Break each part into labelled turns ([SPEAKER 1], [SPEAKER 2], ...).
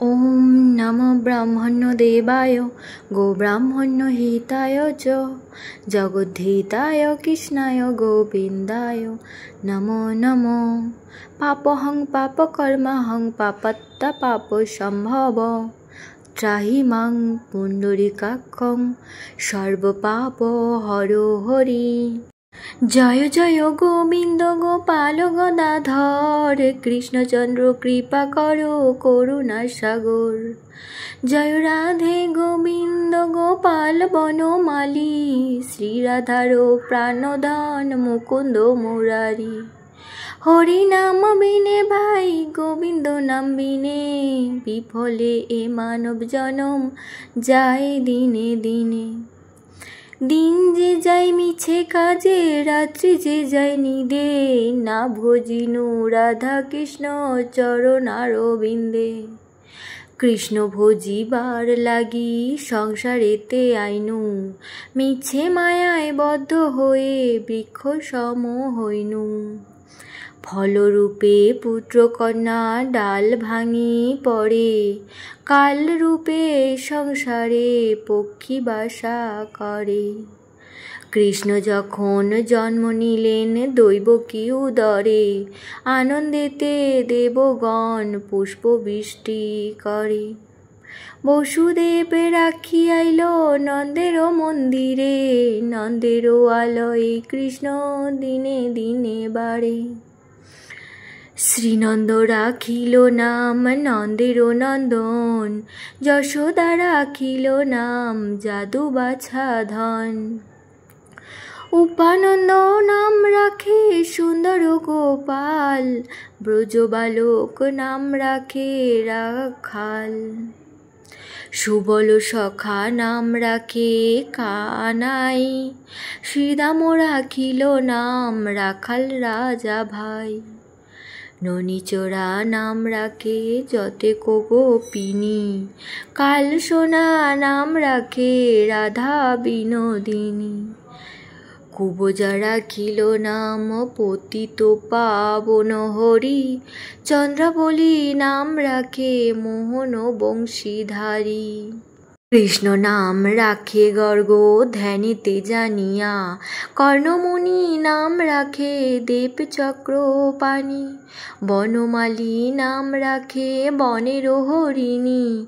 [SPEAKER 1] ओम नमो ब्रह्मण्यदेवाय गोब्राह्मण्यहिताय च जगद्धिताय कृष्णाय गोविन्दाय नमो नमो। पापहं पापकर्महं पापत्ता पापसम्भव त्राहि मां पुण्डरीकाक्षं सर्वपापहरो हरि। जय जय गोविंद गोपाल गदाधर कृष्णचंद्र कृपा करो करुणा सागर। जय राधे गोविंद गोपाल बनमाली श्री राधार प्राणधन मुकुंद मुरारी। हरि नाम बिने भाई गोविंद नाम बिने विफले ए मानव जन्म जाए दिने दिने। दिन जे जाय मिछे काजे रात्रि जे जाय निदे ना भजिनु राधा कृष्ण चरणारविंदे। कृष्ण भजिबार लागि संसारेते आइनु मिछे मायाय बद्ध हये बृक्ष सम हइनु। फलरूपे पुत्र कन्या डाल भांगी पड़े काल रूपे संसारे पक्षी बासा करे। कृष्ण जखन जन्म निलेन दैवकी उदरे आनंदेते देवगण पुष्पवृष्टि करे। वसुदेव राखी आइलो नंदेर मंदिरे नंदेर आलये कृष्ण दिने दिने बाड़े। श्रीनंद राखिल नाम नंदेर नंदन यशोदा राखिल नाम जादू बाछा धन। उपानंद नाम राखे सुंदर गोपाल ब्रज बालक नाम राखे राखाल। सुबल सखा नाम राखे कानाई श्रीदाम राखिल नाम राखाल राजा भाई। ननीचरा नाम राखे जतेक गोपिनी काल सोना नाम राखे राधा बिनोदिनी। कुबजा राखिल नाम पतित पावन हरि चंद्रावली नाम राखे मोहन बंशीधारी। कृष्ण नाम राखे गर्ग ध्यानिते जानिया कर्णमुनि नाम राखे देव चक्रपाणी। बनमाली नाम राखे बनेर हरिणी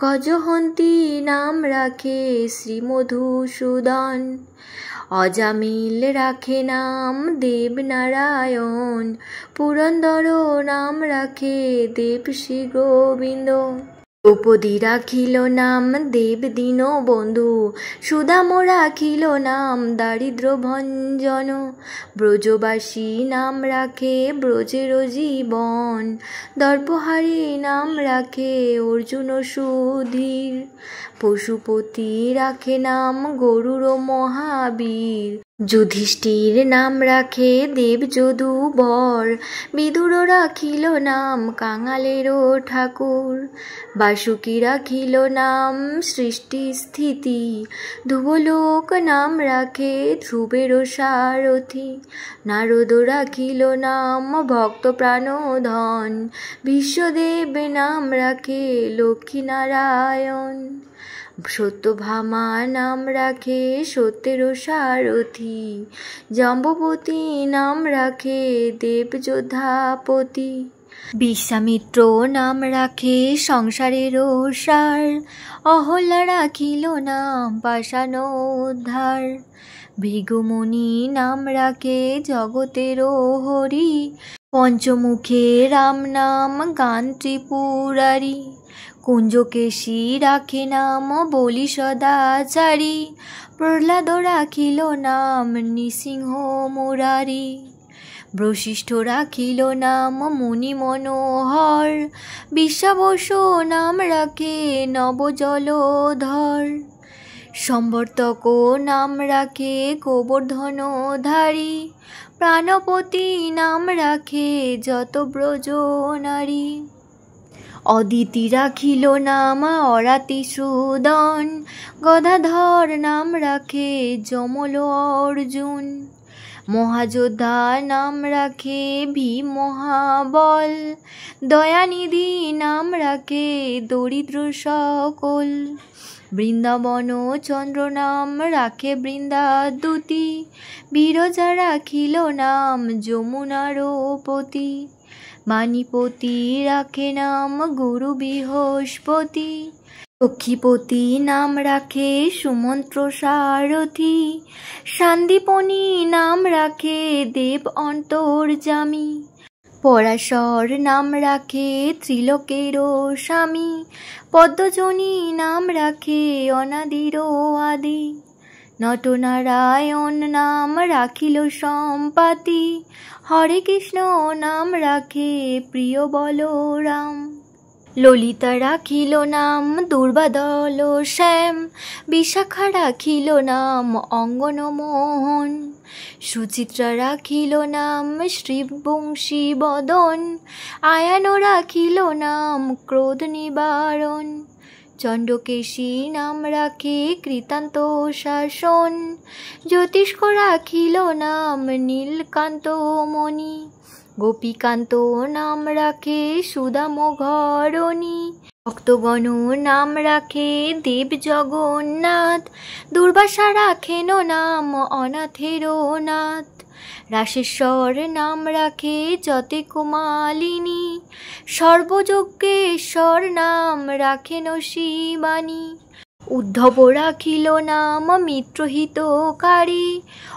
[SPEAKER 1] गजहंती नाम राखे श्री मधुसूदन। अजामिल राखे नाम देव नारायण पुरंदर नाम राखे देव श्री गोविंद। द्रौपदी राखिल नाम देव दीनो बंधु सुदाम राखिल नाम दारिद्र भंजन। ब्रजबासी नाम राखे ब्रजेर जीवन दर्पहारी नाम राखे अर्जुन सुधीर। पशुपति राखे नाम गरुड़ महावीर युधिष्ठिर नाम राखे देव जदु बर। विदुर राखिल नाम कांगालेर ठाकुर। बासुकी राखिल नाम सृष्टि स्थिति ध्रुवलोक नाम राखे ध्रुवेर सारथी। नारद राखिल नाम भक्त प्राणधन विश्वदेव नाम राखे लक्ष्मी नारायण। सत्यभामा नाम राखे सत्येर सारथी। जम्बुवती नाम राखे देव योद्धापति। विश्वामित्र नाम राखे संसारेर सार। अहल्या राखिल नाम पाषाण उद्धार। भृगुमुनि नाम राखे जगतेर हरि। पंचमुखे राम नाम गान त्रिपुरारी। कुंजकेशी राखे नाम बलि सदाचारी। प्रह्लाद राखिल नाम नृसिंह मुरारी। वशिष्ठ राखिल नाम मुनि मनोहर। विश्वावसु नाम राखे नव जलधर। संवर्तक नाम राखे गोवर्धनधारी। प्राणपति नाम राखे जत ब्रज नारी। अदिति राखिल नाम अराति सूदन। गदाधर नाम राखे जमल अर्जुन। মহাযোদ্ধা নাম রাখে ভীম মহাবল, দয়ানিধি নাম রাখে দরিদ্র সকল। বৃন্দাবন চন্দ্র নাম রাখে বৃন্দাদূতি, বিরজা রাখিল নাম যমুনার পতি। মানিপতি রাখে নাম গুরু বৃহস্পতি, লক্ষ্মীপতি নাম রাখে সুমন্ত্র সারথি। শান্তিপনি নাম রাখে দেব অন্তর্যামী, পরাশর নাম রাখে ত্রিলোকের স্বামী। পদ্মজনী নাম রাখে অনাদির আদি, নটনারায়ণ নাম রাখিল সম্পাতি। হরে কৃষ্ণ নাম রাখে প্রিয় বলরাম, ললিতা রাখিল নাম দুর্বাদল শ্যাম। বিশাখা রাখিল নাম অঙ্গন মোহন, সুচিত্রা রাখিল নাম শ্রীবংশী বদন। আয়ান রাখিল নাম ক্রোধ নিবারণ, চণ্ডকেশী নাম রাখে কৃতান্ত শাসন। জ্যোতিষ্ক রাখিল নাম নীলকান্ত মণি, গোপীকান্ত নাম রাখে সুদাম ঘরণী। ভক্তগণ নাম রাখে দেব জগন্নাথ, দুর্বাসা রাখেন নাম অনাথের নাথ। রাশেশ্বর নাম রাখে যতে কুমালিনী, সর্বযজ্ঞেশ্বর নাম রাখেন শিবানী। উদ্ধব রাখিল নাম মিত্রহিতকারী,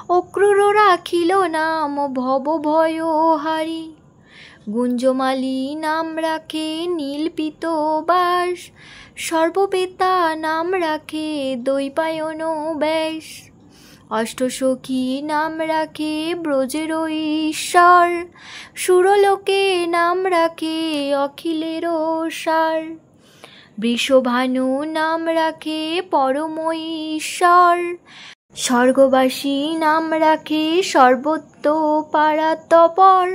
[SPEAKER 1] অক্রূর রাখিল নাম ভব ভয়হারী। গুঞ্জমালী নাম রাখে নীলপিত বাস, সর্ববেতা নাম রাখে দ্বৈপায়ন ব্যাস। অষ্টসখী নাম রাখে ব্রজের ঈশ্বর, সুরলোকে নাম রাখে অখিলের সার। বৃষভানু নাম রাখে পরম ঈশ্বর, স্বর্গবাসী নাম রাখে সর্বত্র পারাত্পর।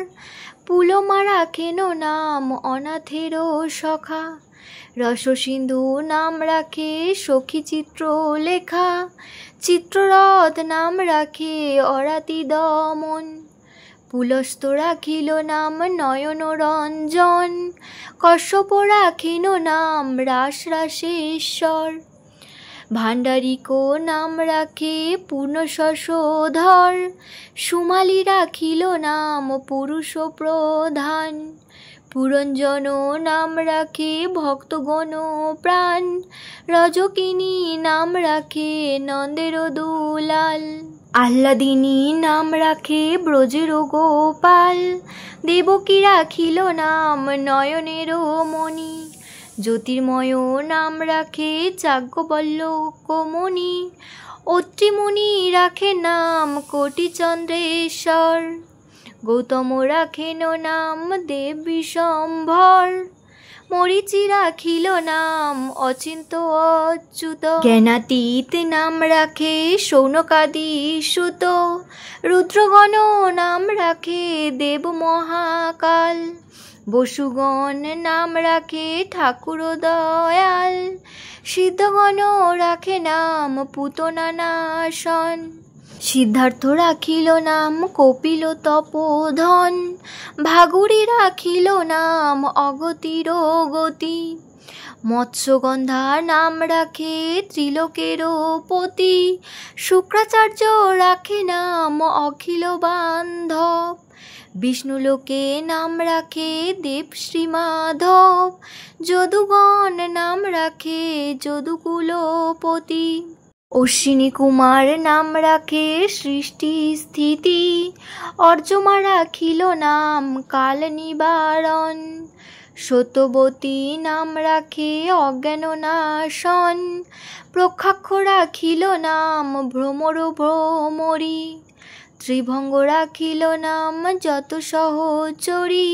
[SPEAKER 1] পুলমা রাখেন নাম অনাথের সখা, রসসিন্ধু নাম রাখে সখী চিত্র লেখা। চিত্ররথ নাম রাখে অরাতি দমন, পুলস্ত রাখিল নাম নয়ন রঞ্জন। কশ্যপ রাখিল নাম রাস রাসেশ্বর, ভাণ্ডারিক নাম রাখে পূর্ণ শশধর। সুমালী রাখিল নাম পুরুষ প্রধান, পুরঞ্জন নাম রাখে ভক্তগণ প্রাণ। রজকিনী নাম রাখে নন্দের দুলাল, আহ্লাদিনী নাম রাখে ব্রজের গোপাল। দেবকী রাখিল নাম নয়নের মণি, জ্যোতির্ময় নাম রাখে যাজ্ঞবল্ক্যমণি। অত্রিমুনি রাখে নাম কোটিচন্দ্রেশ্বর, গৌতম রাখেন নাম দেব বিশ্বম্ভর। মরীচি রাখিল নাম অচিন্ত অচ্যুত, জ্ঞানাতীত নাম রাখে শৌনকাদি সুত। রুদ্রগণ নাম রাখে দেব মহাকাল, বসুগণ নাম রাখে ঠাকুর দয়াল। সিদ্ধগণ রাখে নাম পুতনা নাশন, সিদ্ধার্থ রাখিল নাম কপিল তপোধন। ভাগুরী রাখিল নাম অগতির গতি, মৎস্যগন্ধা নাম রাখে ত্রিলোকের পতি। শুক্রাচার্য রাখে নাম অখিল বান্ধব, বিষ্ণুলোকে নাম রাখে দেব শ্রী মাধব। যদুগণ নাম রাখে যদুকুলপতি, অশ্বিনী কুমার নাম রাখে সৃষ্টি স্থিতি। অর্যমা রাখিল নাম কাল নিবারণ, সত্যবতী নাম রাখে অজ্ঞান নাশন। প্রক্ষাক্ষ রাখিল নাম ভ্রমর ভ্রমরী, ত্রিভঙ্গ রাখিল নাম যত সহচরী।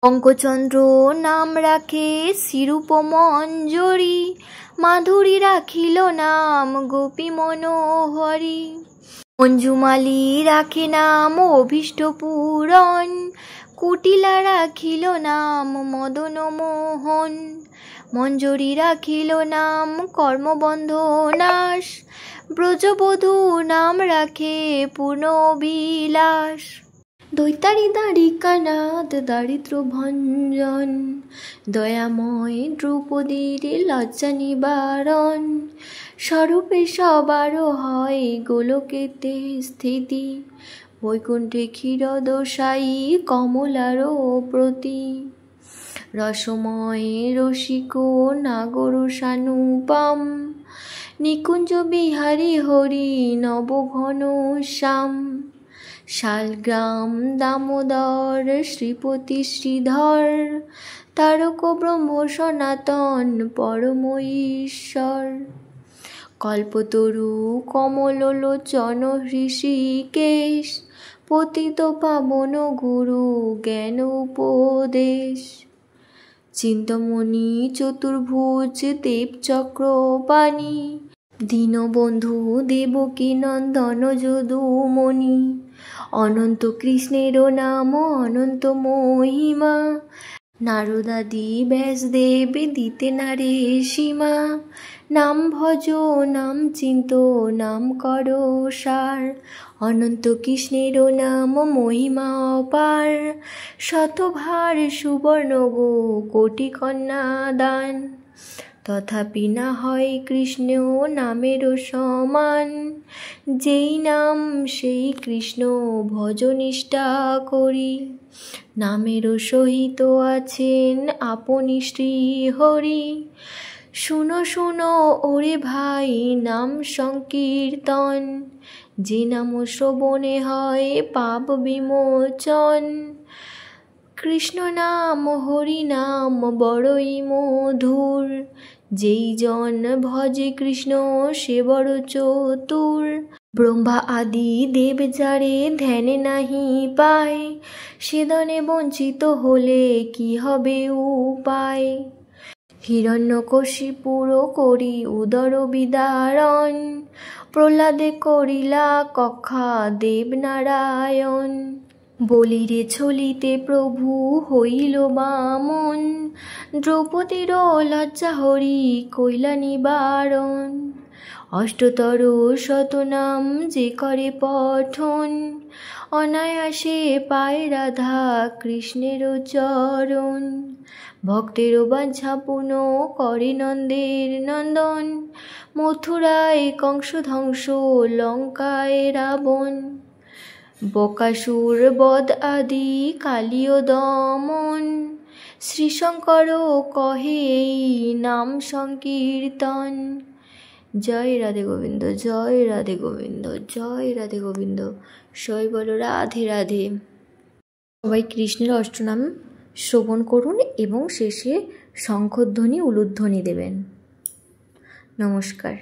[SPEAKER 1] অঙ্কচন্দ্র নাম রাখে শিরূপ মঞ্জরী, মাধুরী রাখিল নাম গোপী মনোহরী। মঞ্জুমালী রাখে নাম অভীষ্ট পূরণ, কুটিলা রাখিল নাম মদন মোহন। মঞ্জরি রাখিল নাম কর্মবন্ধ নাশ, ব্রজবধূ নাম রাখে পূর্ণ বিলাস। দৈতারি দ্বারিকানাথ দারিদ্র ভঞ্জন, দয়াময় দ্রৌপদীর লজ্জা নিবারণ, স্বরূপে সবার হয় গোলকেতে স্থিতি, বৈকুণ্ঠে ক্ষীরদশায়ী কমলারও প্রতি। রসময় রসিক নাগর সানুপম, নিকুঞ্জ বিহারী হরি নবঘন শ্যাম, শালগ্রাম দামোদর শ্রীপতি শ্রীধর, তারক ব্রহ্ম সনাতন পরম ঈশ্বর। কল্পতরু কমললোচন হৃষিকেশ, পতিত পাবন গুরু জ্ঞান উপদেশ। চিন্তামণি চতুর্ভুজ দেবচক্রপাণি, দীনবন্ধু দেবকী নন্দন যদুমণি। অনন্ত কৃষ্ণের নাম অনন্ত মহিমা, নারদাদি ব্যাসদেব দিতে নারে সীমা। নাম ভজ নাম চিন্ত নাম কর সার, অনন্ত কৃষ্ণের নাম মহিমা অপার। শতভার সুবর্ণ গো কোটি কন্যা দান, তথাপি না হয় কৃষ্ণ নামের সমান। যেই নাম সেই কৃষ্ণ ভজ নিষ্ঠা করি, নামের সহিত আছেন আপনি শ্রী হরি। শুনো শুনো ওরে ভাই নাম সংকীর্তন, যে নাম শ্রবণে হয় পাপ বিমোচন। কৃষ্ণ নাম হরি নাম বড়ই মধুর, যেই জন ভজে কৃষ্ণ সে বড় চতুর। ব্রহ্মা আদি দেব যারে ধ্যানে নাহি পায়, সেদনে বঞ্চিত হলে কি হবে উপায়। হিরণ্যকশিপুর করি উদর বিদারণ, প্রহ্লাদে করিলা কক্ষা দেবনারায়ণ। বলিরে ছলিতে প্রভু হইল বামন, দ্রৌপদীর লজ্জা হরি কইলা নিবারণ। অষ্টতর শতনাম যে করে পঠন, অনায়াসে পায় রাধা কৃষ্ণের চরণ। ভক্তের বাঞ্ছা পূর্ণ করে নন্দের নন্দন, মথুরায় কংস ধ্বংস লঙ্কায় রাবণ। বকাসুর বধ আদি কালীয় দমন, শ্রীশঙ্কর কহে এই নাম সংকীর্তন। জয় রাধে গোবিন্দ, জয় রাধে গোবিন্দ, জয় রাধে গোবিন্দ। সবাই বলো রাধে রাধে। সবাই কৃষ্ণের অষ্টনাম শ্রবণ করুন এবং শেষে শঙ্খধ্বনি উলুধ্বনি দেবেন। নমস্কার।